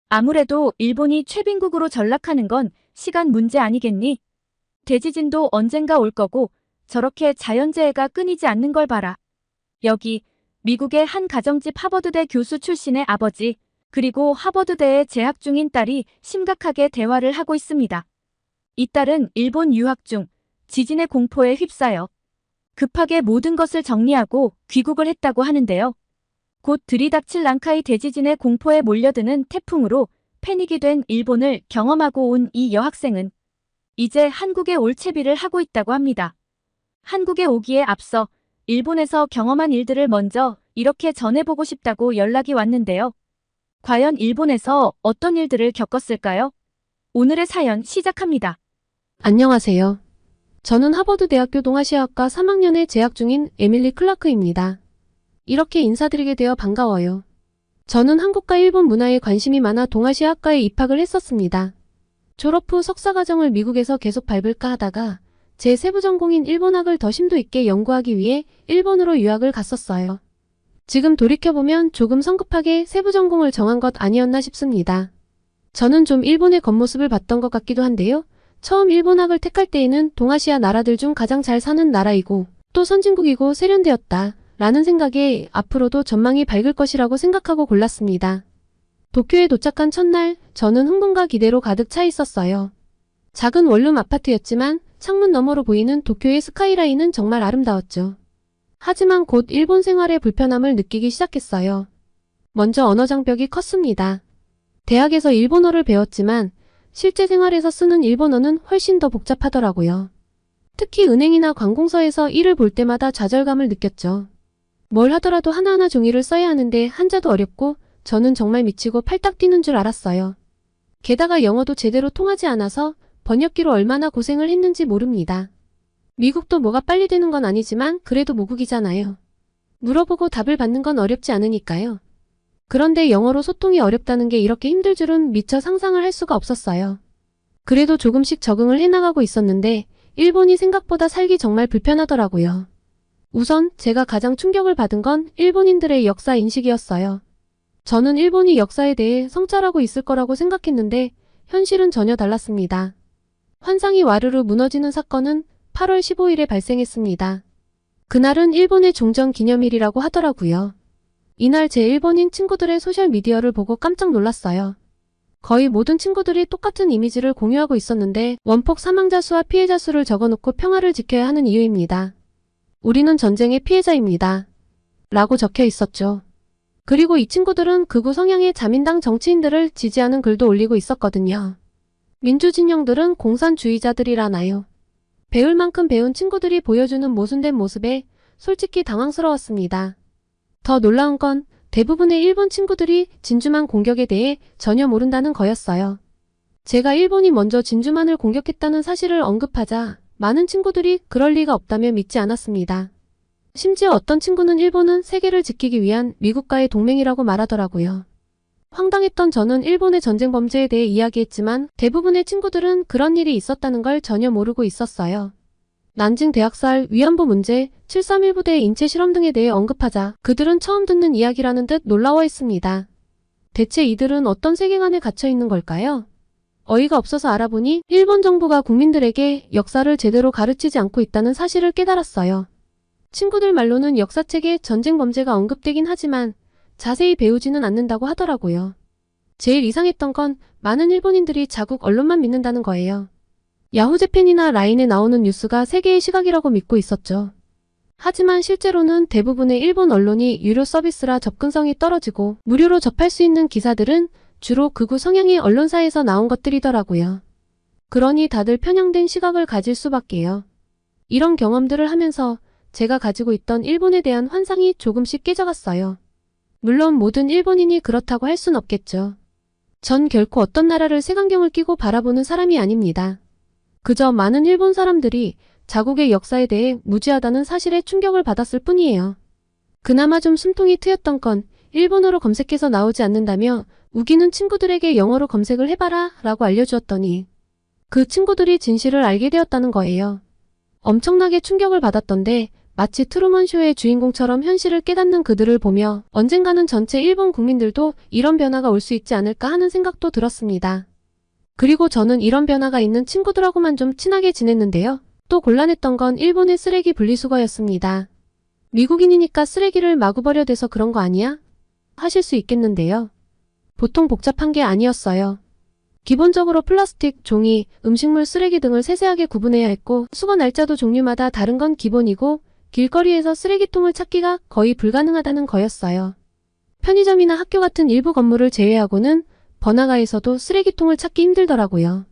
아무래도 일본이 최빈국으로 전락하는 건 시간 문제 아니겠니? 대지진도 언젠가 올 거고 저렇게 자연재해가 끊이지 않는 걸 봐라. 여기 미국의 한 가정집 하버드대 교수 출신의 아버지 그리고 하버드대에 재학 중인 딸이 심각하게 대화를 하고 있습니다. 이 딸은 일본 유학 중 지진의 공포에 휩싸여 급하게 모든 것을 정리하고 귀국을 했다고 하는데요. 곧 들이닥칠 난카이 대지진의 공포에 몰려드는 태풍으로 패닉이 된 일본을 경험하고 온 이 여학생은 이제 한국에 올 채비를 하고 있다고 합니다. 한국에 오기에 앞서 일본에서 경험한 일들을 먼저 이렇게 전해보고 싶다고 연락이 왔는데요. 과연 일본에서 어떤 일들을 겪었을까요? 오늘의 사연 시작합니다. 안녕하세요. 저는 하버드대학교 동아시아학과 3학년에 재학 중인 에밀리 클라크입니다. 이렇게 인사드리게 되어 반가워요. 저는 한국과 일본 문화에 관심이 많아 동아시아학과에 입학을 했었습니다. 졸업 후 석사과정을 미국에서 계속 밟을까 하다가 제 세부 전공인 일본학을 더 심도 있게 연구하기 위해 일본으로 유학을 갔었어요. 지금 돌이켜보면 조금 성급하게 세부 전공을 정한 것 아니었나 싶습니다. 저는 좀 일본의 겉모습을 봤던 것 같기도 한데요. 처음 일본학을 택할 때에는 동아시아 나라들 중 가장 잘 사는 나라이고 또 선진국이고 세련되었다 라는 생각에 앞으로도 전망이 밝을 것이라고 생각하고 골랐습니다. 도쿄에 도착한 첫날 저는 흥분과 기대로 가득 차 있었어요. 작은 원룸 아파트였지만 창문 너머로 보이는 도쿄의 스카이라인은 정말 아름다웠죠. 하지만 곧 일본 생활의 불편함을 느끼기 시작했어요. 먼저 언어 장벽이 컸습니다. 대학에서 일본어를 배웠지만 실제 생활에서 쓰는 일본어는 훨씬 더 복잡하더라고요. 특히 은행이나 관공서에서 일을 볼 때마다 좌절감을 느꼈죠. 뭘 하더라도 하나하나 종이를 써야 하는데 한자도 어렵고 저는 정말 미치고 팔딱 뛰는 줄 알았어요. 게다가 영어도 제대로 통하지 않아서 번역기로 얼마나 고생을 했는지 모릅니다. 미국도 뭐가 빨리 되는 건 아니지만 그래도 모국이잖아요. 물어보고 답을 받는 건 어렵지 않으니까요. 그런데 영어로 소통이 어렵다는 게 이렇게 힘들 줄은 미처 상상을 할 수가 없었어요. 그래도 조금씩 적응을 해나가고 있었는데 일본이 생각보다 살기 정말 불편하더라고요. 우선 제가 가장 충격을 받은 건 일본인들의 역사 인식이었어요. 저는 일본이 역사에 대해 성찰하고 있을 거라고 생각했는데 현실은 전혀 달랐습니다. 환상이 와르르 무너지는 사건은 8월 15일에 발생했습니다. 그날은 일본의 종전 기념일이라고 하더라고요. 이날 제 일본인 친구들의 소셜미디어를 보고 깜짝 놀랐어요. 거의 모든 친구들이 똑같은 이미지를 공유하고 있었는데 원폭 사망자 수와 피해자 수를 적어놓고 평화를 지켜야 하는 이유입니다. 우리는 전쟁의 피해자입니다. 라고 적혀 있었죠. 그리고 이 친구들은 극우 성향의 자민당 정치인들을 지지하는 글도 올리고 있었거든요. 민주진영들은 공산주의자들이라나요. 배울 만큼 배운 친구들이 보여주는 모순된 모습에 솔직히 당황스러웠습니다. 더 놀라운 건 대부분의 일본 친구들이 진주만 공격에 대해 전혀 모른다는 거였어요. 제가 일본이 먼저 진주만을 공격했다는 사실을 언급하자 많은 친구들이 그럴 리가 없다며 믿지 않았습니다. 심지어 어떤 친구는 일본은 세계를 지키기 위한 미국과의 동맹이라고 말하더라고요. 황당했던 저는 일본의 전쟁 범죄에 대해 이야기했지만 대부분의 친구들은 그런 일이 있었다는 걸 전혀 모르고 있었어요. 난징 대학살, 위안부 문제, 7.3 부대의 인체 실험 등에 대해 언급하자 그들은 처음 듣는 이야기라는 듯 놀라워했습니다. 대체 이들은 어떤 세계관에 갇혀 있는 걸까요? 어이가 없어서 알아보니 일본 정부가 국민들에게 역사를 제대로 가르치지 않고 있다는 사실을 깨달았어요. 친구들 말로는 역사책에 전쟁 범죄가 언급되긴 하지만 자세히 배우지는 않는다고 하더라고요. 제일 이상했던 건 많은 일본인들이 자국 언론만 믿는다는 거예요. 야후재팬이나 라인에 나오는 뉴스가 세계의 시각이라고 믿고 있었죠. 하지만 실제로는 대부분의 일본 언론이 유료 서비스라 접근성이 떨어지고 무료로 접할 수 있는 기사들은 주로 극우 성향의 언론사에서 나온 것들이더라고요. 그러니 다들 편향된 시각을 가질 수밖에요. 이런 경험들을 하면서 제가 가지고 있던 일본에 대한 환상이 조금씩 깨져갔어요. 물론 모든 일본인이 그렇다고 할 순 없겠죠. 전 결코 어떤 나라를 색안경을 끼고 바라보는 사람이 아닙니다. 그저 많은 일본 사람들이 자국의 역사에 대해 무지하다는 사실에 충격을 받았을 뿐이에요. 그나마 좀 숨통이 트였던 건 일본어로 검색해서 나오지 않는다며 우기는 친구들에게 영어로 검색을 해봐라 라고 알려주었더니 그 친구들이 진실을 알게 되었다는 거예요. 엄청나게 충격을 받았던데 마치 트루먼쇼의 주인공처럼 현실을 깨닫는 그들을 보며 언젠가는 전체 일본 국민들도 이런 변화가 올 수 있지 않을까 하는 생각도 들었습니다. 그리고 저는 이런 변화가 있는 친구들하고만 좀 친하게 지냈는데요. 또 곤란했던 건 일본의 쓰레기 분리수거였습니다. 미국인이니까 쓰레기를 마구 버려대서 그런 거 아니야? 하실 수 있겠는데요. 보통 복잡한 게 아니었어요. 기본적으로 플라스틱, 종이, 음식물 쓰레기 등을 세세하게 구분해야 했고 수거 날짜도 종류마다 다른 건 기본이고 길거리에서 쓰레기통을 찾기가 거의 불가능하다는 거였어요. 편의점이나 학교 같은 일부 건물을 제외하고는 번화가에서도 쓰레기통을 찾기 힘들더라고요.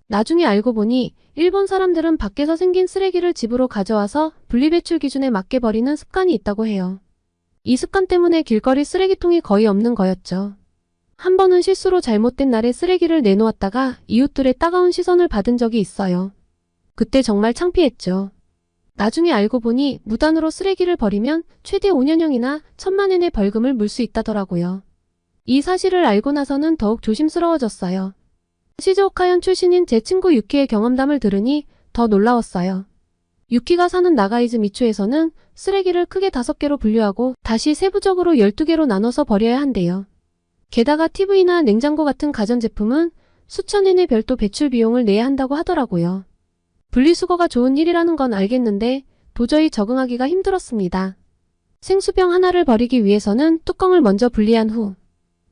나중에 알고 보니 일본 사람들은 밖에서 생긴 쓰레기를 집으로 가져와서 분리배출 기준에 맞게 버리는 습관이 있다고 해요. 이 습관 때문에 길거리 쓰레기통이 거의 없는 거였죠. 한 번은 실수로 잘못된 날에 쓰레기를 내놓았다가 이웃들의 따가운 시선을 받은 적이 있어요. 그때 정말 창피했죠. 나중에 알고 보니 무단으로 쓰레기를 버리면 최대 5년형이나 1,000만 엔의 벌금을 물 수 있다더라고요. 이 사실을 알고 나서는 더욱 조심스러워졌어요. 시즈오카현 출신인 제 친구 유키의 경험담을 들으니 더 놀라웠어요. 유키가 사는 나가이즈 미초에서는 쓰레기를 크게 5개로 분류하고 다시 세부적으로 12개로 나눠서 버려야 한대요. 게다가 TV나 냉장고 같은 가전제품은 수천 엔의 별도 배출 비용을 내야 한다고 하더라고요. 분리수거가 좋은 일이라는 건 알겠는데 도저히 적응하기가 힘들었습니다. 생수병 하나를 버리기 위해서는 뚜껑을 먼저 분리한 후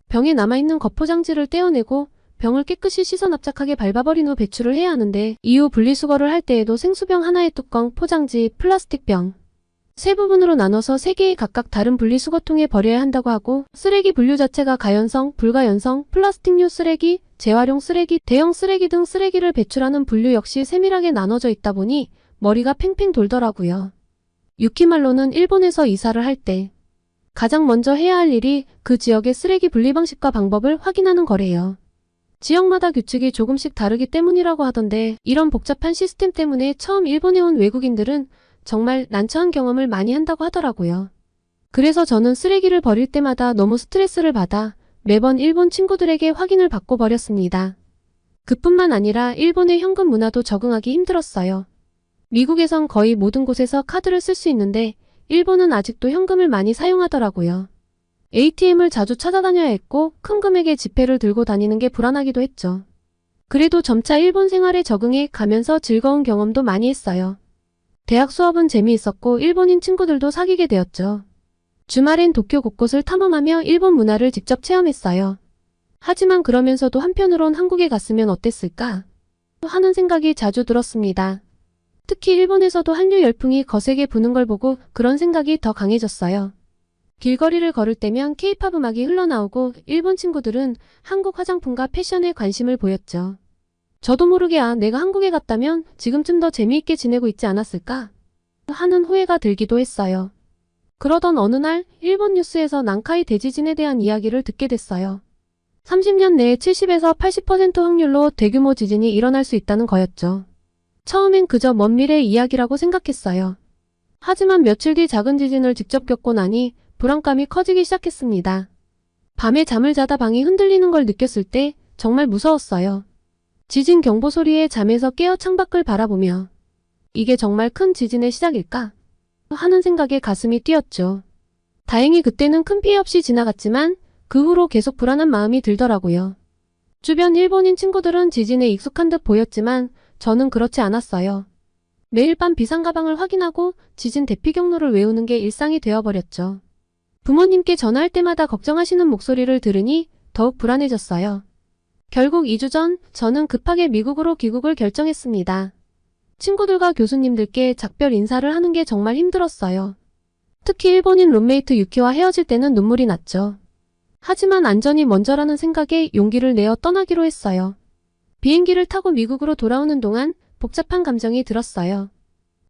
병에 남아있는 겉포장지를 떼어내고 병을 깨끗이 씻어 납작하게 밟아버린 후 배출을 해야 하는데 이후 분리수거를 할 때에도 생수병 하나의 뚜껑, 포장지, 플라스틱병 세 부분으로 나눠서 3개의 각각 다른 분리수거통에 버려야 한다고 하고 쓰레기 분류 자체가 가연성, 불가연성, 플라스틱류 쓰레기, 재활용 쓰레기, 대형 쓰레기 등 쓰레기를 배출하는 분류 역시 세밀하게 나눠져 있다 보니 머리가 팽팽 돌더라고요. 유키 말로는 일본에서 이사를 할 때 가장 먼저 해야 할 일이 그 지역의 쓰레기 분리 방식과 방법을 확인하는 거래요. 지역마다 규칙이 조금씩 다르기 때문이라고 하던데 이런 복잡한 시스템 때문에 처음 일본에 온 외국인들은 정말 난처한 경험을 많이 한다고 하더라고요. 그래서 저는 쓰레기를 버릴 때마다 너무 스트레스를 받아 매번 일본 친구들에게 확인을 받고 버렸습니다. 그뿐만 아니라 일본의 현금 문화도 적응하기 힘들었어요. 미국에선 거의 모든 곳에서 카드를 쓸 수 있는데 일본은 아직도 현금을 많이 사용하더라고요. ATM을 자주 찾아다녀야 했고 큰 금액의 지폐를 들고 다니는 게 불안하기도 했죠. 그래도 점차 일본 생활에 적응해 가면서 즐거운 경험도 많이 했어요. 대학 수업은 재미있었고 일본인 친구들도 사귀게 되었죠. 주말엔 도쿄 곳곳을 탐험하며 일본 문화를 직접 체험했어요. 하지만 그러면서도 한편으론 한국에 갔으면 어땠을까 하는 생각이 자주 들었습니다. 특히 일본에서도 한류 열풍이 거세게 부는 걸 보고 그런 생각이 더 강해졌어요. 길거리를 걸을 때면 K-팝 음악이 흘러나오고 일본 친구들은 한국 화장품과 패션에 관심을 보였죠. 저도 모르게 내가 한국에 갔다면 지금쯤 더 재미있게 지내고 있지 않았을까 하는 후회가 들기도 했어요. 그러던 어느 날 일본 뉴스에서 난카이 대지진에 대한 이야기를 듣게 됐어요. 30년 내에 70에서 80% 확률로 대규모 지진이 일어날 수 있다는 거였죠. 처음엔 그저 먼 미래 이야기라고 생각했어요. 하지만 며칠 뒤 작은 지진을 직접 겪고 나니 불안감이 커지기 시작했습니다. 밤에 잠을 자다 방이 흔들리는 걸 느꼈을 때 정말 무서웠어요. 지진 경보 소리에 잠에서 깨어 창밖을 바라보며 이게 정말 큰 지진의 시작일까? 하는 생각에 가슴이 뛰었죠. 다행히 그때는 큰 피해 없이 지나갔지만 그 후로 계속 불안한 마음이 들더라고요. 주변 일본인 친구들은 지진에 익숙한 듯 보였지만 저는 그렇지 않았어요. 매일 밤 비상가방을 확인하고 지진 대피 경로를 외우는 게 일상이 되어버렸죠. 부모님께 전화할 때마다 걱정하시는 목소리를 들으니 더욱 불안해졌어요. 결국 2주 전 저는 급하게 미국으로 귀국을 결정했습니다. 친구들과 교수님들께 작별 인사를 하는 게 정말 힘들었어요. 특히 일본인 룸메이트 유키와 헤어질 때는 눈물이 났죠. 하지만 안전이 먼저라는 생각에 용기를 내어 떠나기로 했어요. 비행기를 타고 미국으로 돌아오는 동안 복잡한 감정이 들었어요.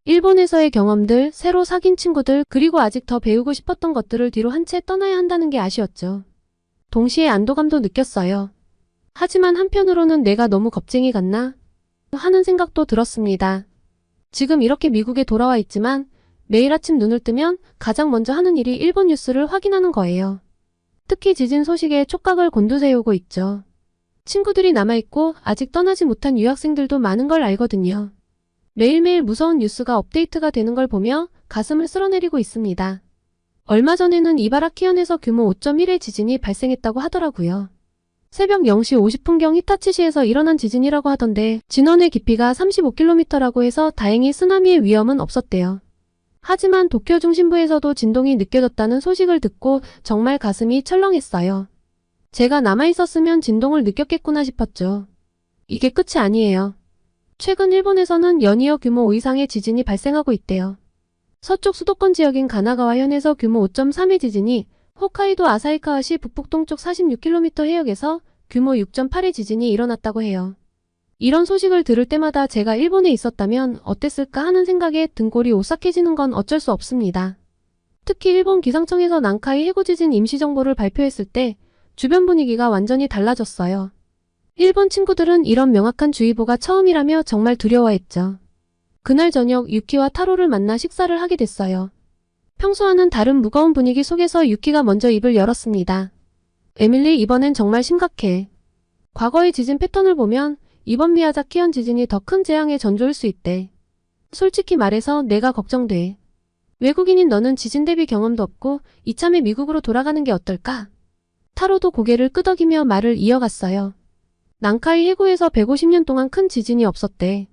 일본에서의 경험들, 새로 사귄 친구들, 그리고 아직 더 배우고 싶었던 것들을 뒤로 한 채 떠나야 한다는 게 아쉬웠죠. 동시에 안도감도 느꼈어요. 하지만 한편으로는 내가 너무 겁쟁이 같나? 하는 생각도 들었습니다. 지금 이렇게 미국에 돌아와 있지만 매일 아침 눈을 뜨면 가장 먼저 하는 일이 일본 뉴스를 확인하는 거예요. 특히 지진 소식에 촉각을 곤두세우고 있죠. 친구들이 남아있고 아직 떠나지 못한 유학생들도 많은 걸 알거든요. 매일매일 무서운 뉴스가 업데이트가 되는 걸 보며 가슴을 쓸어내리고 있습니다. 얼마 전에는 이바라키현에서 규모 5.1의 지진이 발생했다고 하더라고요. 새벽 0시 50분경 히타치시에서 일어난 지진이라고 하던데 진원의 깊이가 35km라고 해서 다행히 쓰나미의 위험은 없었대요. 하지만 도쿄 중심부에서도 진동이 느껴졌다는 소식을 듣고 정말 가슴이 철렁했어요. 제가 남아있었으면 진동을 느꼈겠구나 싶었죠. 이게 끝이 아니에요. 최근 일본에서는 연이어 규모 5 이상의 지진이 발생하고 있대요. 서쪽 수도권 지역인 가나가와현에서 규모 5.3의 지진이, 홋카이도 아사히카와시 북북동쪽 46km 해역에서 규모 6.8의 지진이 일어났다고 해요. 이런 소식을 들을 때마다 제가 일본에 있었다면 어땠을까 하는 생각에 등골이 오싹해지는 건 어쩔 수 없습니다. 특히 일본 기상청에서 난카이 해구 지진 임시정보를 발표했을 때 주변 분위기가 완전히 달라졌어요. 일본 친구들은 이런 명확한 주의보가 처음이라며 정말 두려워했죠. 그날 저녁 유키와 타로를 만나 식사를 하게 됐어요. 평소와는 다른 무거운 분위기 속에서 유키가 먼저 입을 열었습니다. 에밀리, 이번엔 정말 심각해. 과거의 지진 패턴을 보면 이번 미야자키현 지진이 더 큰 재앙의 전조일 수 있대. 솔직히 말해서 내가 걱정돼. 외국인인 너는 지진 대비 경험도 없고 이참에 미국으로 돌아가는 게 어떨까? 타로도 고개를 끄덕이며 말을 이어갔어요. 난카이 해구에서 150년 동안 큰 지진이 없었대.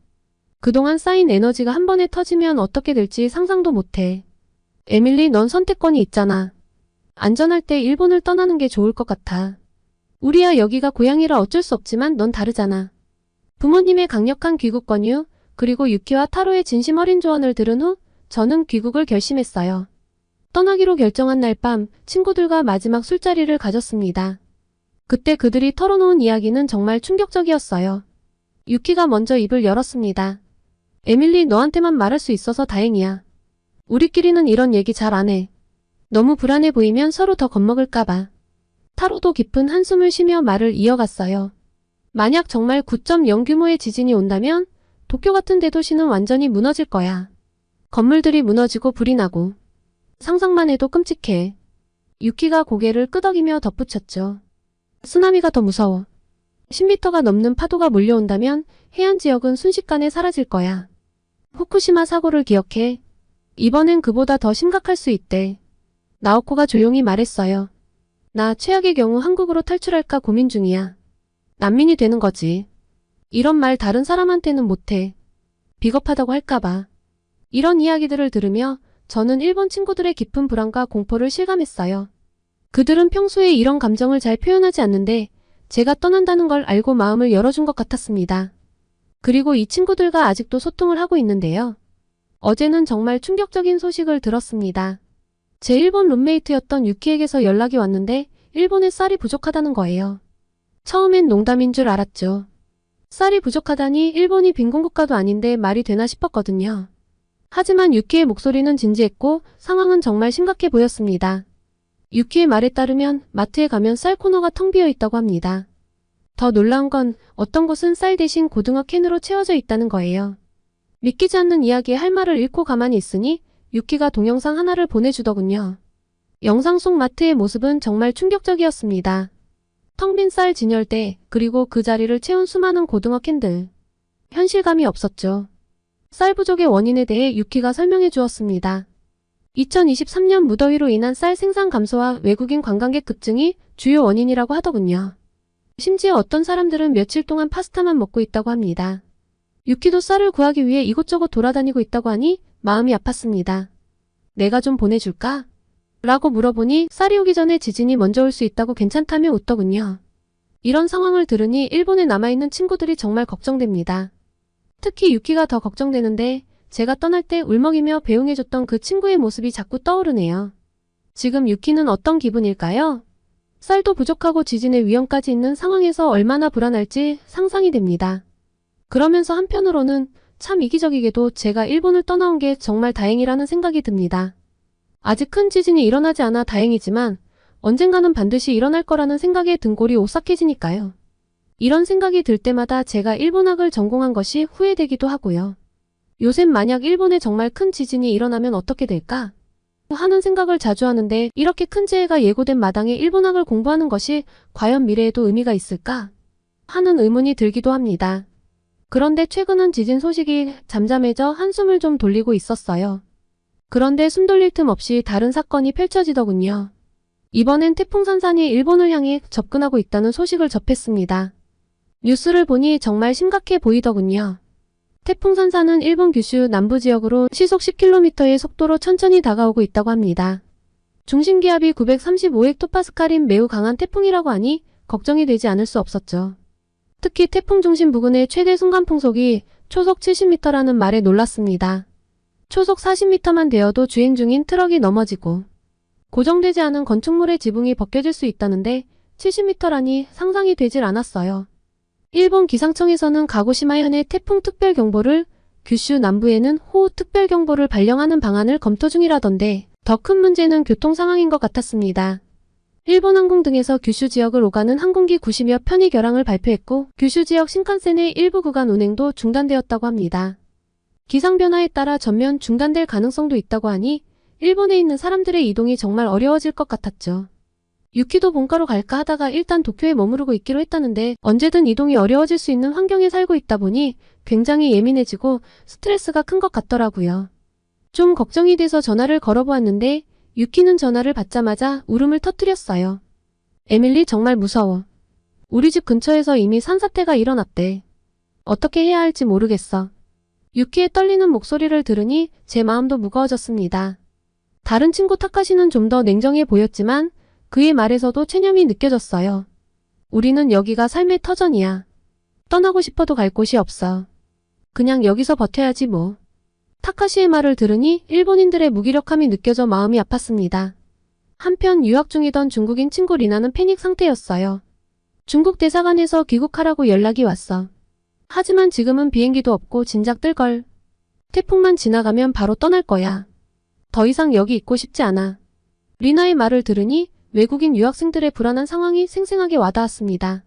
그동안 쌓인 에너지가 한 번에 터지면 어떻게 될지 상상도 못해. 에밀리, 넌 선택권이 있잖아. 안전할 때 일본을 떠나는 게 좋을 것 같아. 우리야 여기가 고향이라 어쩔 수 없지만 넌 다르잖아. 부모님의 강력한 귀국 권유, 그리고 유키와 타로의 진심 어린 조언을 들은 후 저는 귀국을 결심했어요. 떠나기로 결정한 날 밤 친구들과 마지막 술자리를 가졌습니다. 그때 그들이 털어놓은 이야기는 정말 충격적이었어요. 유키가 먼저 입을 열었습니다. 에밀리, 너한테만 말할 수 있어서 다행이야. 우리끼리는 이런 얘기 잘 안 해. 너무 불안해 보이면 서로 더 겁먹을까봐. 타로도 깊은 한숨을 쉬며 말을 이어갔어요. 만약 정말 9.0 규모의 지진이 온다면 도쿄 같은 대도시는 완전히 무너질 거야. 건물들이 무너지고 불이 나고. 상상만 해도 끔찍해. 유키가 고개를 끄덕이며 덧붙였죠. 쓰나미가 더 무서워. 10m가 넘는 파도가 몰려온다면 해안 지역은 순식간에 사라질 거야. 후쿠시마 사고를 기억해. 이번엔 그보다 더 심각할 수 있대. 나오코가 조용히 말했어요. 나 최악의 경우 한국으로 탈출할까 고민 중이야. 난민이 되는 거지. 이런 말 다른 사람한테는 못해. 비겁하다고 할까봐. 이런 이야기들을 들으며 저는 일본 친구들의 깊은 불안과 공포를 실감했어요. 그들은 평소에 이런 감정을 잘 표현하지 않는데 제가 떠난다는 걸 알고 마음을 열어준 것 같았습니다. 그리고 이 친구들과 아직도 소통을 하고 있는데요. 어제는 정말 충격적인 소식을 들었습니다. 제 일본 룸메이트였던 유키에게서 연락이 왔는데 일본에 쌀이 부족하다는 거예요. 처음엔 농담인 줄 알았죠. 쌀이 부족하다니 일본이 빈곤국가도 아닌데 말이 되나 싶었거든요. 하지만 유키의 목소리는 진지했고 상황은 정말 심각해 보였습니다. 유키의 말에 따르면 마트에 가면 쌀 코너가 텅 비어 있다고 합니다. 더 놀라운 건 어떤 곳은 쌀 대신 고등어 캔으로 채워져 있다는 거예요. 믿기지 않는 이야기에 할 말을 잃고 가만히 있으니 유키가 동영상 하나를 보내주더군요. 영상 속 마트의 모습은 정말 충격적이었습니다. 텅 빈 쌀 진열대, 그리고 그 자리를 채운 수많은 고등어 캔들. 현실감이 없었죠. 쌀 부족의 원인에 대해 유키가 설명해 주었습니다. 2023년 무더위로 인한 쌀 생산 감소와 외국인 관광객 급증이 주요 원인이라고 하더군요. 심지어 어떤 사람들은 며칠 동안 파스타만 먹고 있다고 합니다. 유키도 쌀을 구하기 위해 이곳저곳 돌아다니고 있다고 하니 마음이 아팠습니다. 내가 좀 보내줄까? 라고 물어보니 쌀이 오기 전에 지진이 먼저 올 수 있다고 괜찮다며 웃더군요. 이런 상황을 들으니 일본에 남아있는 친구들이 정말 걱정됩니다. 특히 유키가 더 걱정되는데 제가 떠날 때 울먹이며 배웅해줬던 그 친구의 모습이 자꾸 떠오르네요. 지금 유키는 어떤 기분일까요? 쌀도 부족하고 지진의 위험까지 있는 상황에서 얼마나 불안할지 상상이 됩니다. 그러면서 한편으로는 참 이기적이게도 제가 일본을 떠나온 게 정말 다행이라는 생각이 듭니다. 아직 큰 지진이 일어나지 않아 다행이지만 언젠가는 반드시 일어날 거라는 생각에 등골이 오싹해지니까요. 이런 생각이 들 때마다 제가 일본학을 전공한 것이 후회되기도 하고요. 요새 만약 일본에 정말 큰 지진이 일어나면 어떻게 될까? 하는 생각을 자주 하는데 이렇게 큰 재해가 예고된 마당에 일본학을 공부하는 것이 과연 미래에도 의미가 있을까? 하는 의문이 들기도 합니다. 그런데 최근은 지진 소식이 잠잠해져 한숨을 좀 돌리고 있었어요. 그런데 숨 돌릴 틈 없이 다른 사건이 펼쳐지더군요. 이번엔 태풍 산산이 일본을 향해 접근하고 있다는 소식을 접했습니다. 뉴스를 보니 정말 심각해 보이더군요. 태풍 산산은 일본 규슈 남부 지역으로 시속 10km의 속도로 천천히 다가오고 있다고 합니다. 중심기압이 935헥토파스칼인 매우 강한 태풍이라고 하니 걱정이 되지 않을 수 없었죠. 특히 태풍 중심 부근의 최대 순간풍속이 초속 70m라는 말에 놀랐습니다. 초속 40m만 되어도 주행 중인 트럭이 넘어지고 고정되지 않은 건축물의 지붕이 벗겨질 수 있다는데 70m라니 상상이 되질 않았어요. 일본 기상청에서는 가고시마 현의 태풍 특별경보를, 규슈 남부에는 호우 특별경보를 발령하는 방안을 검토 중이라던데 더 큰 문제는 교통 상황인 것 같았습니다. 일본 항공 등에서 규슈 지역을 오가는 항공기 90여 편이 결항을 발표했고 규슈 지역 신칸센의 일부 구간 운행도 중단되었다고 합니다. 기상 변화에 따라 전면 중단될 가능성도 있다고 하니 일본에 있는 사람들의 이동이 정말 어려워질 것 같았죠. 유키도 본가로 갈까 하다가 일단 도쿄에 머무르고 있기로 했다는데 언제든 이동이 어려워질 수 있는 환경에 살고 있다 보니 굉장히 예민해지고 스트레스가 큰 것 같더라고요. 좀 걱정이 돼서 전화를 걸어보았는데 유키는 전화를 받자마자 울음을 터뜨렸어요. 에밀리 정말 무서워. 우리 집 근처에서 이미 산사태가 일어났대. 어떻게 해야 할지 모르겠어. 유키의 떨리는 목소리를 들으니 제 마음도 무거워졌습니다. 다른 친구 타카시는 좀 더 냉정해 보였지만 그의 말에서도 체념이 느껴졌어요. 우리는 여기가 삶의 터전이야. 떠나고 싶어도 갈 곳이 없어. 그냥 여기서 버텨야지 뭐. 타카시의 말을 들으니 일본인들의 무기력함이 느껴져 마음이 아팠습니다. 한편 유학 중이던 중국인 친구 리나는 패닉 상태였어요. 중국 대사관에서 귀국하라고 연락이 왔어. 하지만 지금은 비행기도 없고 진작 뜰걸. 태풍만 지나가면 바로 떠날 거야. 더 이상 여기 있고 싶지 않아. 리나의 말을 들으니 외국인 유학생들의 불안한 상황이 생생하게 와닿았습니다.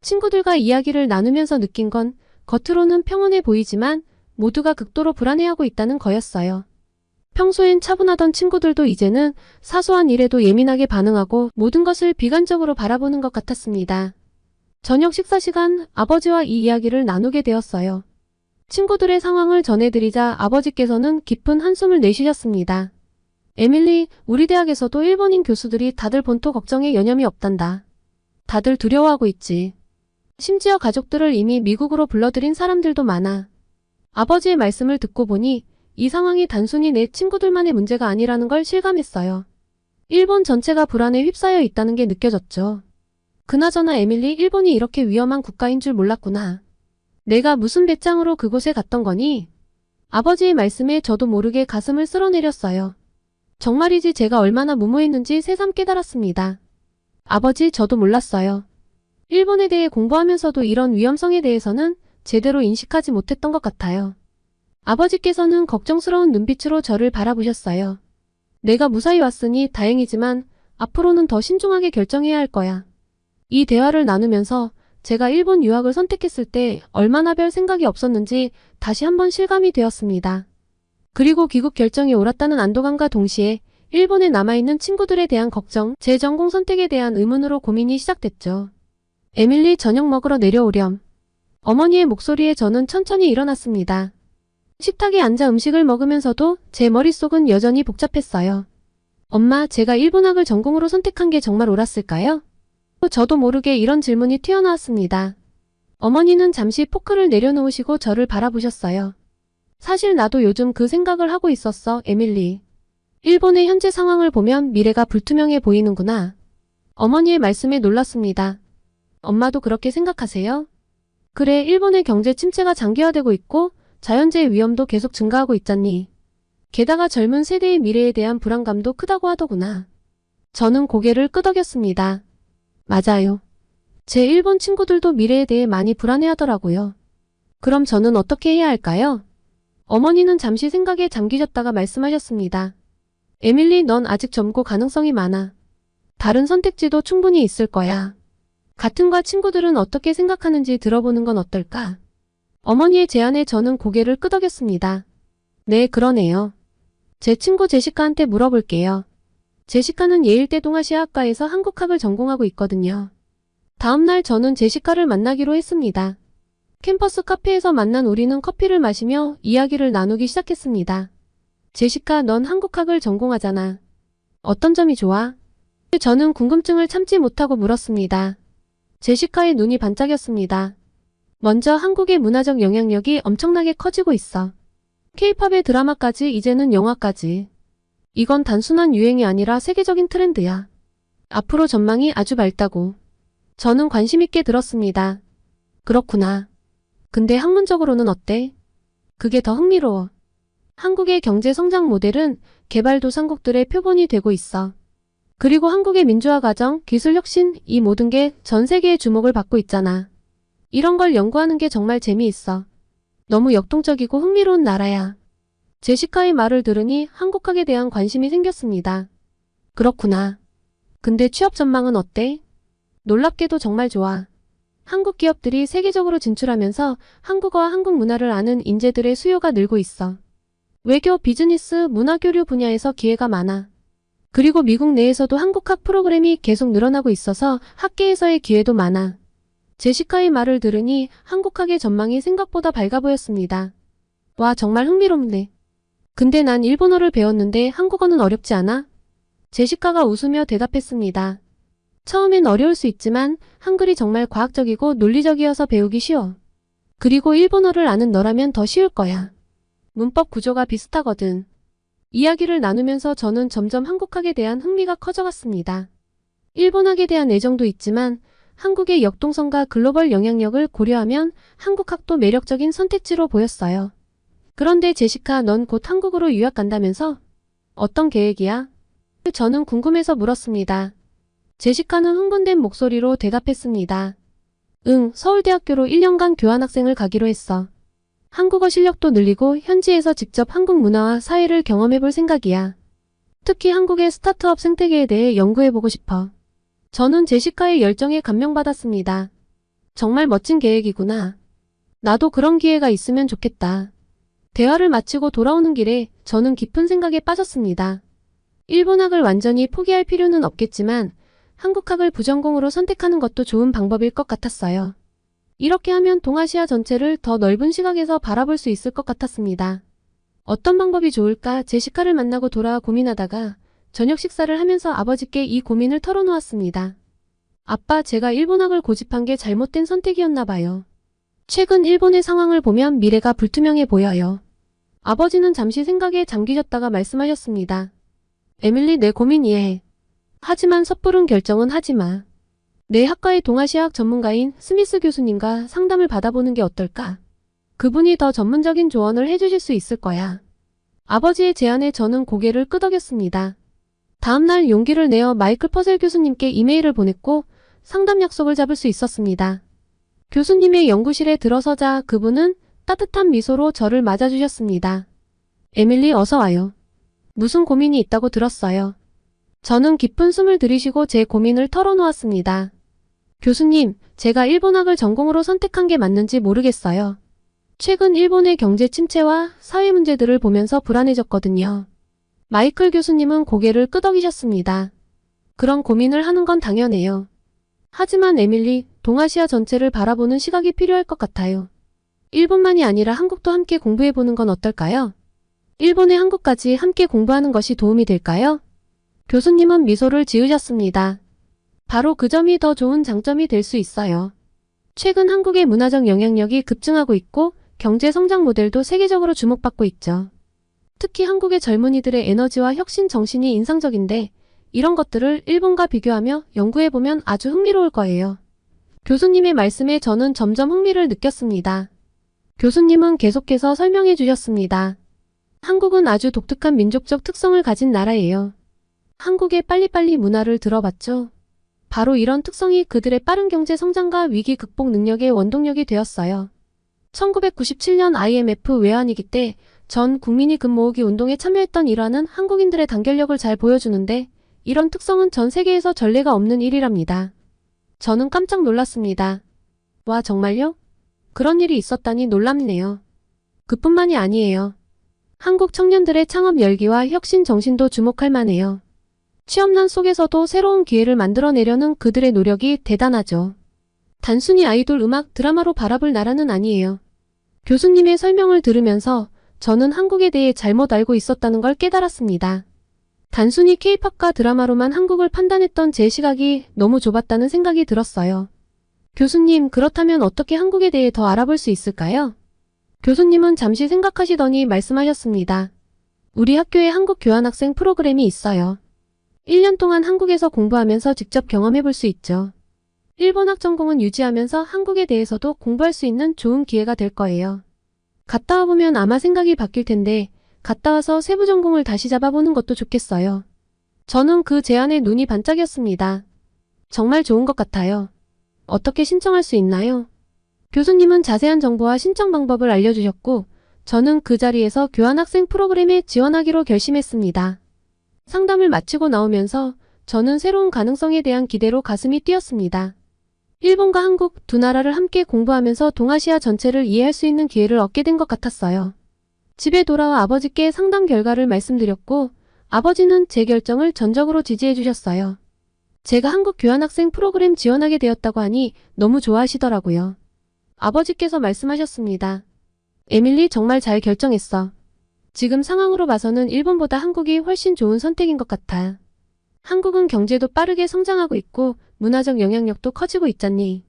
친구들과 이야기를 나누면서 느낀 건 겉으로는 평온해 보이지만 모두가 극도로 불안해하고 있다는 거였어요. 평소엔 차분하던 친구들도 이제는 사소한 일에도 예민하게 반응하고 모든 것을 비관적으로 바라보는 것 같았습니다. 저녁 식사 시간 아버지와 이 이야기를 나누게 되었어요. 친구들의 상황을 전해드리자 아버지께서는 깊은 한숨을 내쉬셨습니다. 에밀리, 우리 대학에서도 일본인 교수들이 다들 본토 걱정에 여념이 없단다. 다들 두려워하고 있지. 심지어 가족들을 이미 미국으로 불러들인 사람들도 많아. 아버지의 말씀을 듣고 보니 이 상황이 단순히 내 친구들만의 문제가 아니라는 걸 실감했어요. 일본 전체가 불안에 휩싸여 있다는 게 느껴졌죠. 그나저나 에밀리, 일본이 이렇게 위험한 국가인 줄 몰랐구나. 내가 무슨 배짱으로 그곳에 갔던 거니? 아버지의 말씀에 저도 모르게 가슴을 쓸어내렸어요. 정말이지 제가 얼마나 무모했는지 새삼 깨달았습니다. 아버지, 저도 몰랐어요. 일본에 대해 공부하면서도 이런 위험성에 대해서는 제대로 인식하지 못했던 것 같아요. 아버지께서는 걱정스러운 눈빛으로 저를 바라보셨어요. 내가 무사히 왔으니 다행이지만 앞으로는 더 신중하게 결정해야 할 거야. 이 대화를 나누면서 제가 일본 유학을 선택했을 때 얼마나 별 생각이 없었는지 다시 한번 실감이 되었습니다. 그리고 귀국 결정이 옳았다는 안도감과 동시에 일본에 남아있는 친구들에 대한 걱정, 제 전공 선택에 대한 의문으로 고민이 시작됐죠. 에밀리, 저녁 먹으러 내려오렴. 어머니의 목소리에 저는 천천히 일어났습니다. 식탁에 앉아 음식을 먹으면서도 제 머릿속은 여전히 복잡했어요. 엄마, 제가 일본학을 전공으로 선택한 게 정말 옳았을까요? 저도 모르게 이런 질문이 튀어나왔습니다. 어머니는 잠시 포크를 내려놓으시고 저를 바라보셨어요. 사실 나도 요즘 그 생각을 하고 있었어, 에밀리. 일본의 현재 상황을 보면 미래가 불투명해 보이는구나. 어머니의 말씀에 놀랐습니다. 엄마도 그렇게 생각하세요? 그래, 일본의 경제 침체가 장기화되고 있고 자연재해 위험도 계속 증가하고 있잖니. 게다가 젊은 세대의 미래에 대한 불안감도 크다고 하더구나. 저는 고개를 끄덕였습니다. 맞아요. 제 일본 친구들도 미래에 대해 많이 불안해하더라고요. 그럼 저는 어떻게 해야 할까요? 어머니는 잠시 생각에 잠기셨다가 말씀하셨습니다. 에밀리, 넌 아직 젊고 가능성이 많아. 다른 선택지도 충분히 있을 거야. 같은 과 친구들은 어떻게 생각하는지 들어보는 건 어떨까? 어머니의 제안에 저는 고개를 끄덕였습니다. 네, 그러네요. 제 친구 제시카한테 물어볼게요. 제시카는 예일대 동아시아학과에서 한국학을 전공하고 있거든요. 다음날 저는 제시카를 만나기로 했습니다. 캠퍼스 카페에서 만난 우리는 커피를 마시며 이야기를 나누기 시작했습니다. 제시카, 넌 한국학을 전공하잖아. 어떤 점이 좋아? 저는 궁금증을 참지 못하고 물었습니다. 제시카의 눈이 반짝였습니다. 먼저 한국의 문화적 영향력이 엄청나게 커지고 있어. K-팝의 드라마까지 이제는 영화까지. 이건 단순한 유행이 아니라 세계적인 트렌드야. 앞으로 전망이 아주 밝다고. 저는 관심 있게 들었습니다. 그렇구나. 근데 학문적으로는 어때? 그게 더 흥미로워. 한국의 경제 성장 모델은 개발도상국들의 표본이 되고 있어. 그리고 한국의 민주화 과정, 기술 혁신, 이 모든 게 전 세계의 주목을 받고 있잖아. 이런 걸 연구하는 게 정말 재미있어. 너무 역동적이고 흥미로운 나라야. 제시카의 말을 들으니 한국학에 대한 관심이 생겼습니다. 그렇구나. 근데 취업 전망은 어때? 놀랍게도 정말 좋아. 한국 기업들이 세계적으로 진출하면서 한국어와 한국 문화를 아는 인재들의 수요가 늘고 있어. 외교, 비즈니스, 문화교류 분야에서 기회가 많아. 그리고 미국 내에서도 한국학 프로그램이 계속 늘어나고 있어서 학계에서의 기회도 많아. 제시카의 말을 들으니 한국학의 전망이 생각보다 밝아 보였습니다. 와, 정말 흥미롭네. 근데 난 일본어를 배웠는데 한국어는 어렵지 않아? 제시카가 웃으며 대답했습니다. 처음엔 어려울 수 있지만 한글이 정말 과학적이고 논리적이어서 배우기 쉬워. 그리고 일본어를 아는 너라면 더 쉬울 거야. 문법 구조가 비슷하거든. 이야기를 나누면서 저는 점점 한국학에 대한 흥미가 커져갔습니다. 일본학에 대한 애정도 있지만 한국의 역동성과 글로벌 영향력을 고려하면 한국학도 매력적인 선택지로 보였어요. 그런데 제시카, 넌 곧 한국으로 유학 간다면서? 어떤 계획이야? 저는 궁금해서 물었습니다. 제시카는 흥분된 목소리로 대답했습니다. 응, 서울대학교로 1년간 교환학생을 가기로 했어. 한국어 실력도 늘리고 현지에서 직접 한국 문화와 사회를 경험해볼 생각이야. 특히 한국의 스타트업 생태계에 대해 연구해보고 싶어. 저는 제시카의 열정에 감명받았습니다. 정말 멋진 계획이구나. 나도 그런 기회가 있으면 좋겠다. 대화를 마치고 돌아오는 길에 저는 깊은 생각에 빠졌습니다. 일본학을 완전히 포기할 필요는 없겠지만 한국학을 부전공으로 선택하는 것도 좋은 방법일 것 같았어요. 이렇게 하면 동아시아 전체를 더 넓은 시각에서 바라볼 수 있을 것 같았습니다. 어떤 방법이 좋을까 제시카를 만나고 돌아와 고민하다가 저녁 식사를 하면서 아버지께 이 고민을 털어놓았습니다. 아빠, 제가 일본학을 고집한 게 잘못된 선택이었나 봐요. 최근 일본의 상황을 보면 미래가 불투명해 보여요. 아버지는 잠시 생각에 잠기셨다가 말씀하셨습니다. 에밀리, 내 고민 이해해. 하지만 섣부른 결정은 하지 마. 내 학과의 동아시아학 전문가인 스미스 교수님과 상담을 받아보는 게 어떨까? 그분이 더 전문적인 조언을 해주실 수 있을 거야. 아버지의 제안에 저는 고개를 끄덕였습니다. 다음날 용기를 내어 마이클 퍼셀 교수님께 이메일을 보냈고 상담 약속을 잡을 수 있었습니다. 교수님의 연구실에 들어서자 그분은 따뜻한 미소로 저를 맞아주셨습니다. 에밀리, 어서 와요. 무슨 고민이 있다고 들었어요. 저는 깊은 숨을 들이쉬고 제 고민을 털어놓았습니다. 교수님, 제가 일본학을 전공으로 선택한 게 맞는지 모르겠어요. 최근 일본의 경제 침체와 사회 문제들을 보면서 불안해졌거든요. 마이클 교수님은 고개를 끄덕이셨습니다. 그런 고민을 하는 건 당연해요. 하지만 에밀리, 동아시아 전체를 바라보는 시각이 필요할 것 같아요. 일본만이 아니라 한국도 함께 공부해보는 건 어떨까요? 일본의 한국까지 함께 공부하는 것이 도움이 될까요? 교수님은 미소를 지으셨습니다. 바로 그 점이 더 좋은 장점이 될 수 있어요. 최근 한국의 문화적 영향력이 급증하고 있고 경제 성장 모델도 세계적으로 주목받고 있죠. 특히 한국의 젊은이들의 에너지와 혁신 정신이 인상적인데 이런 것들을 일본과 비교하며 연구해보면 아주 흥미로울 거예요. 교수님의 말씀에 저는 점점 흥미를 느꼈습니다. 교수님은 계속해서 설명해 주셨습니다. 한국은 아주 독특한 민족적 특성을 가진 나라예요. 한국의 빨리빨리 문화를 들어봤죠. 바로 이런 특성이 그들의 빠른 경제 성장과 위기 극복 능력의 원동력이 되었어요. 1997년 IMF 외환위기 때 전 국민이 금 모으기 운동에 참여했던 일화는 한국인들의 단결력을 잘 보여주는데 이런 특성은 전 세계에서 전례가 없는 일이랍니다. 저는 깜짝 놀랐습니다. 와, 정말요? 그런 일이 있었다니 놀랍네요. 그뿐만이 아니에요. 한국 청년들의 창업 열기와 혁신 정신도 주목할 만해요. 취업난 속에서도 새로운 기회를 만들어내려는 그들의 노력이 대단하죠. 단순히 아이돌 음악 드라마로 바라볼 나라는 아니에요. 교수님의 설명을 들으면서 저는 한국에 대해 잘못 알고 있었다는 걸 깨달았습니다. 단순히 K-팝과 드라마로만 한국을 판단했던 제 시각이 너무 좁았다는 생각이 들었어요. 교수님, 그렇다면 어떻게 한국에 대해 더 알아볼 수 있을까요? 교수님은 잠시 생각하시더니 말씀하셨습니다. 우리 학교에 한국 교환학생 프로그램이 있어요. 1년 동안 한국에서 공부하면서 직접 경험해 볼 수 있죠. 일본학 전공은 유지하면서 한국에 대해서도 공부할 수 있는 좋은 기회가 될 거예요. 갔다 와보면 아마 생각이 바뀔 텐데 갔다 와서 세부 전공을 다시 잡아보는 것도 좋겠어요. 저는 그 제안에 눈이 반짝였습니다. 정말 좋은 것 같아요. 어떻게 신청할 수 있나요? 교수님은 자세한 정보와 신청 방법을 알려주셨고 저는 그 자리에서 교환학생 프로그램에 지원하기로 결심했습니다. 상담을 마치고 나오면서 저는 새로운 가능성에 대한 기대로 가슴이 뛰었습니다. 일본과 한국 두 나라를 함께 공부하면서 동아시아 전체를 이해할 수 있는 기회를 얻게 된 것 같았어요. 집에 돌아와 아버지께 상담 결과를 말씀드렸고 아버지는 제 결정을 전적으로 지지해 주셨어요. 제가 한국 교환학생 프로그램 지원하게 되었다고 하니 너무 좋아하시더라고요. 아버지께서 말씀하셨습니다. 에밀리, 정말 잘 결정했어. 지금 상황으로 봐서는 일본보다 한국이 훨씬 좋은 선택인 것 같아. 한국은 경제도 빠르게 성장하고 있고 문화적 영향력도 커지고 있잖니.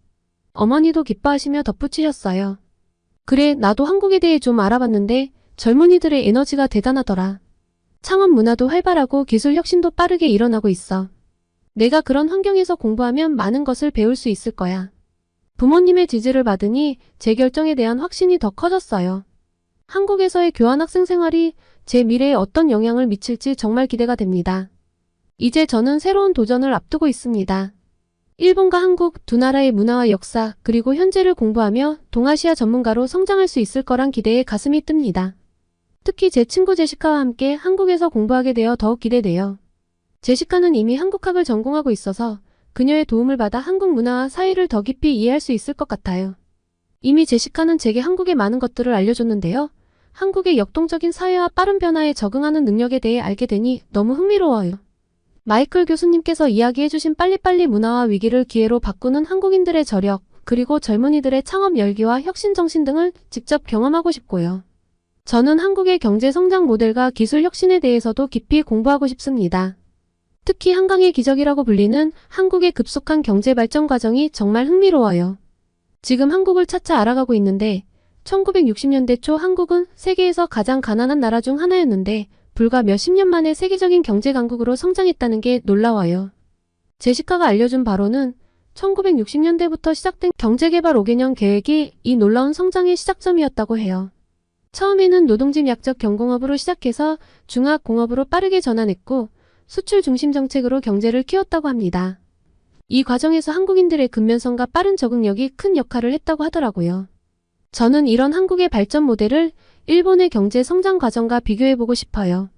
어머니도 기뻐하시며 덧붙이셨어요. 그래, 나도 한국에 대해 좀 알아봤는데 젊은이들의 에너지가 대단하더라. 창업 문화도 활발하고 기술 혁신도 빠르게 일어나고 있어. 내가 그런 환경에서 공부하면 많은 것을 배울 수 있을 거야. 부모님의 지지를 받으니 제 결정에 대한 확신이 더 커졌어요. 한국에서의 교환학생 생활이 제 미래에 어떤 영향을 미칠지 정말 기대가 됩니다. 이제 저는 새로운 도전을 앞두고 있습니다. 일본과 한국 두 나라의 문화와 역사 그리고 현재를 공부하며 동아시아 전문가로 성장할 수 있을 거란 기대에 가슴이 뜹니다. 특히 제 친구 제시카와 함께 한국에서 공부하게 되어 더욱 기대돼요. 제시카는 이미 한국학을 전공하고 있어서 그녀의 도움을 받아 한국 문화와 사회를 더 깊이 이해할 수 있을 것 같아요. 이미 제시카는 제게 한국의 많은 것들을 알려줬는데요. 한국의 역동적인 사회와 빠른 변화에 적응하는 능력에 대해 알게 되니 너무 흥미로워요. 마이클 교수님께서 이야기해주신 빨리빨리 문화와 위기를 기회로 바꾸는 한국인들의 저력, 그리고 젊은이들의 창업 열기와 혁신 정신 등을 직접 경험하고 싶고요. 저는 한국의 경제 성장 모델과 기술 혁신에 대해서도 깊이 공부하고 싶습니다. 특히 한강의 기적이라고 불리는 한국의 급속한 경제 발전 과정이 정말 흥미로워요. 지금 한국을 차차 알아가고 있는데 1960년대 초 한국은 세계에서 가장 가난한 나라 중 하나였는데 불과 몇십 년 만에 세계적인 경제 강국으로 성장했다는 게 놀라워요. 제시카가 알려준 바로는 1960년대부터 시작된 경제개발 5개년 계획이 이 놀라운 성장의 시작점이었다고 해요. 처음에는 노동집 약적 경공업으로 시작해서 중화공업으로 빠르게 전환했고 수출 중심 정책으로 경제를 키웠다고 합니다. 이 과정에서 한국인들의 근면성과 빠른 적응력이 큰 역할을 했다고 하더라고요. 저는 이런 한국의 발전 모델을 일본의 경제 성장 과정과 비교해보고 싶어요.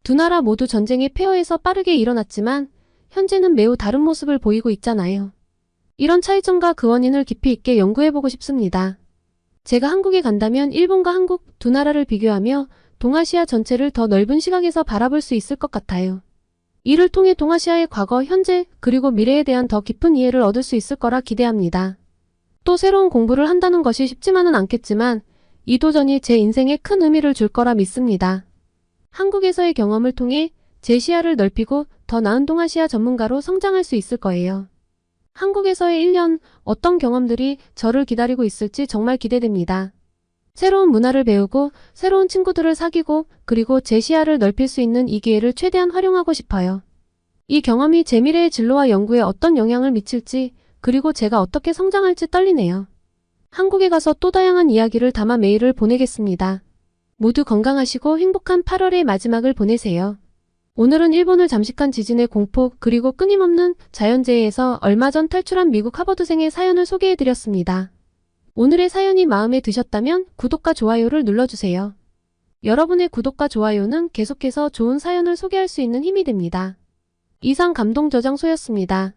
두 나라 모두 전쟁의 폐허에서 빠르게 일어났지만 현재는 매우 다른 모습을 보이고 있잖아요. 이런 차이점과 그 원인을 깊이 있게 연구해보고 싶습니다. 제가 한국에 간다면 일본과 한국 두 나라를 비교하며 동아시아 전체를 더 넓은 시각에서 바라볼 수 있을 것 같아요. 이를 통해 동아시아의 과거, 현재, 그리고 미래에 대한 더 깊은 이해를 얻을 수 있을 거라 기대합니다. 또 새로운 공부를 한다는 것이 쉽지만은 않겠지만 이 도전이 제 인생에 큰 의미를 줄 거라 믿습니다. 한국에서의 경험을 통해 제 시야를 넓히고 더 나은 동아시아 전문가로 성장할 수 있을 거예요. 한국에서의 1년 어떤 경험들이 저를 기다리고 있을지 정말 기대됩니다. 새로운 문화를 배우고 새로운 친구들을 사귀고 그리고 제 시야를 넓힐 수 있는 이 기회를 최대한 활용하고 싶어요. 이 경험이 제 미래의 진로와 연구에 어떤 영향을 미칠지 그리고 제가 어떻게 성장할지 떨리네요. 한국에 가서 또 다양한 이야기를 담아 메일을 보내겠습니다. 모두 건강하시고 행복한 8월의 마지막을 보내세요. 오늘은 일본을 잠식한 지진의 공포 그리고 끊임없는 자연재해에서 얼마 전 탈출한 미국 하버드생의 사연을 소개해드렸습니다. 오늘의 사연이 마음에 드셨다면 구독과 좋아요를 눌러주세요. 여러분의 구독과 좋아요는 계속해서 좋은 사연을 소개할 수 있는 힘이 됩니다. 이상 감동저장소였습니다.